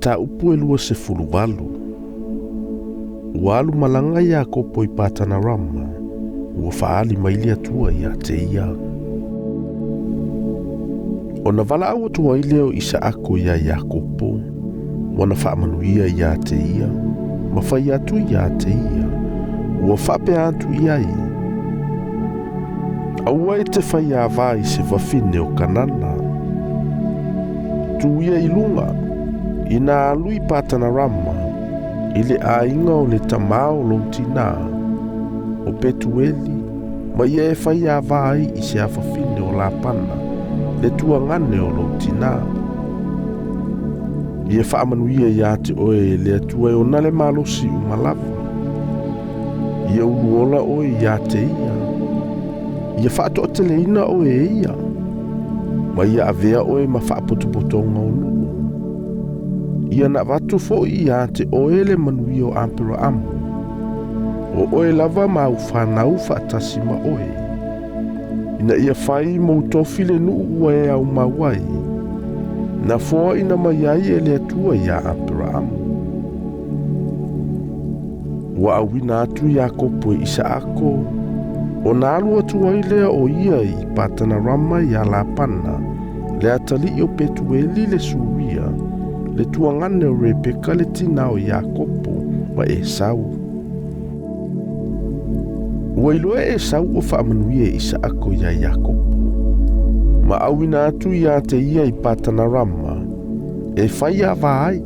ta upu e lua se fuluvalu. Ua alu malanga ia kopo I patana rama, ua faali maili atua ia te ia. O na vala au atua I leo isa ako ia kopo, wana faamanuia ia te ia, mawhai atu ia te ia, ua whape atu ia I. Aua e te whai a vai se whawhine o kanana. Tu ia I lunga, ina alui patana rama, ile ainga o le tamao lo tina, o petueli, ma ia e whai a vai I se a whawhine o la pana, le tuangane o lo tina. Ia whaamanuia ia te oe le atua e o nale malosi umalawa. Ia uruola oe ia te ia. Ia whaato te leina oe ia. Ma ia avea oe ma whaapotopotonga o nuu. Ia na watu fo ia te oe le manui o ampera amu. O oe lava ma uwhanau whaatasi ma oe. Ina ia whai mo tofile nuu ua e au mawai. Na foa ina maiai e le atua ia ampera amu. Wa awina atu ia kopo isa ako. O na alu atua I lea o ia I patana rama ia la pana. Le atali o petueli le suria. Le tuangane o Rebeka le tina o ia kopo wa e sau. Ua iloa e sau o whaamanuia isa ako ia kopo. Ma awina atu ia te ia I patana rama, e whai a vai.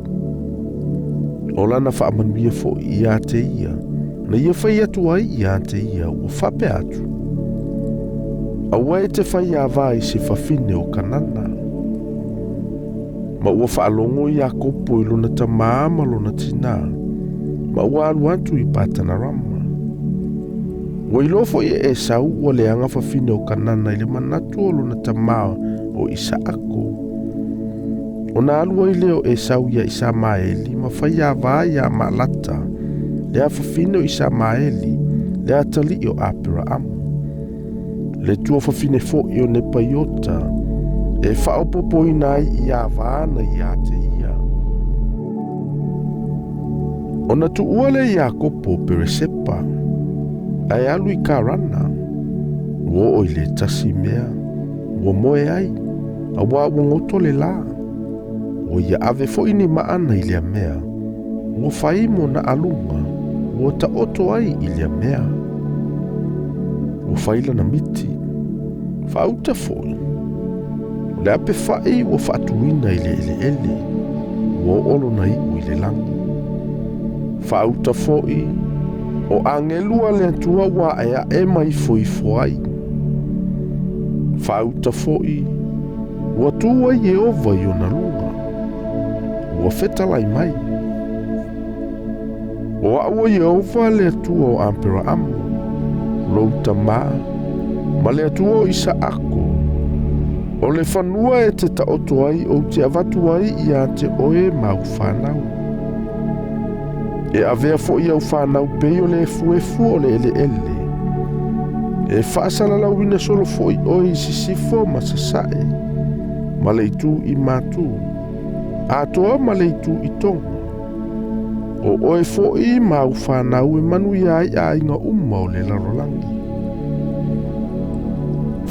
O lana whaamanuia fo ia te ia, na ia whai atu ai ia te ia ua whape atu. Aua e te whai a vai se whawhine o kanana. Ma ua whaalongo ia kopo I lona tamaa ma lona tina, ma ua alu atu I patana rama. Wa ilofo ia e sau ua leanga whawhine o kanana I le manatu o lona tamaa o isa ako. O na alua I leo e sau ia isa maeli ma whai a vai a maalata lea whawhine o isa maeli lea tali o apera amu. Le tua whawhine fo I o nepa iota e whaopopo I nai I a vaana I a te ia. O na tu uale I a kopo peresepa ai alu I karana. Ua o I le tasi mea, ua moe ai, a ua ngoto le la. Ua ia ave fo ini maana I lea mea, ua whaimo na alunga, ua ta oto ai I lea mea. Ua whaila na miti, whauta foi. Le ape whai ua whaatuina I le ele, ua olo na iu I le langi. Whauta foi, o angelua le atua wa ea e mai foi foi. Whauta foi, ua tua Yehova I ona lunga, ua fetalai mai. O aua Yehova le atua o ampera amu, louta maa, ma le atua o isa ako. O le whanua e te taoto ai o te avatu ai ia te oe mau whanau. E avea fo ia whanau pei o le fuefu o le ele. E whaasala wina solo fo I oi sisifo ma sasae. Ma le itu I matu. Atoa ma le itu I tonga. O oe fo I mau whanau e manu iai a inga umma o le larolangi.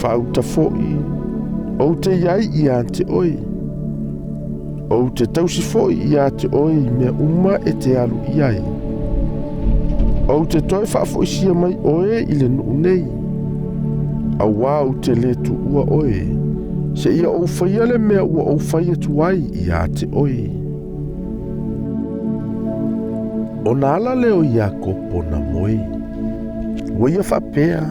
Whauta fo I. O te iai ia te oi. O te tausi foi ia te oi mea uma e te alu iai. O te toi whaafoisia mai oe I le nuu nei. A wau te le tu ua oe. Se ia o whaia le mea ua o whaia tuai ia te oi. O nala leo ia kopo na moe. Ua ia whapea.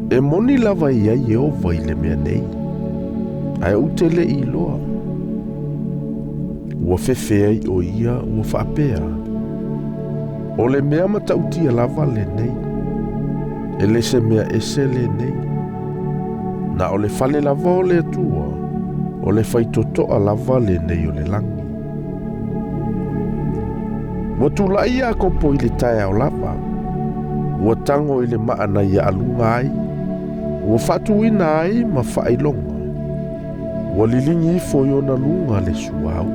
E moni lava ia Yehova I le mea nei. Ai o te le I loa. Ua whewhea I o ia ua whaapea. O le mea matautia lava le nei. E le se mea ese le nei. Na o le whale lava o le atua. O le whaitotoa lava le nei o le langi. Ua tula ia kopo I le tae o lava. Ua tango I le maana ia alunga ai. Ua whatuina ai ma whailonga. Ua lilingi I fo I ona lunga le suau.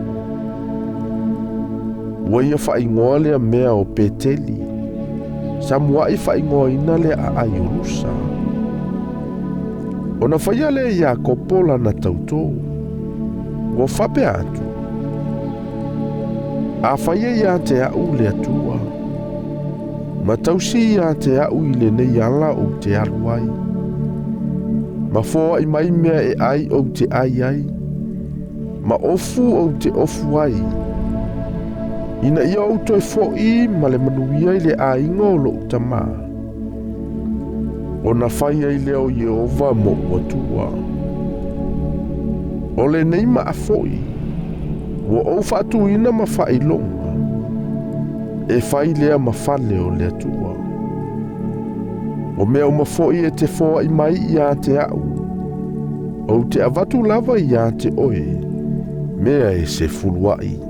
ua ia whaingoa lea mea o Peteli. Samoa i whaingoa ina lea a aiolusa. O na whaia lea ia kopola na tautou. Ua whape atu. A whaia ia te au lea tua. Ma tausi ia te au i le nei ala o te aluai. Ma fōa i mai mea e ai o te ai ai. Ma ofu o te ofu ai. Ina ia o toi fōi ma le manuia i le a ingo o lo utama. O na whaia i leo Yehova mo watua. O le nei ma a fōi. Wa o Faitauina ma whailonga. E whai lea ma whale o lea tua. O mea o ma fōi e te fōa i mai i a te au. O te avatu lava i a te oe. Mea e se fuluai.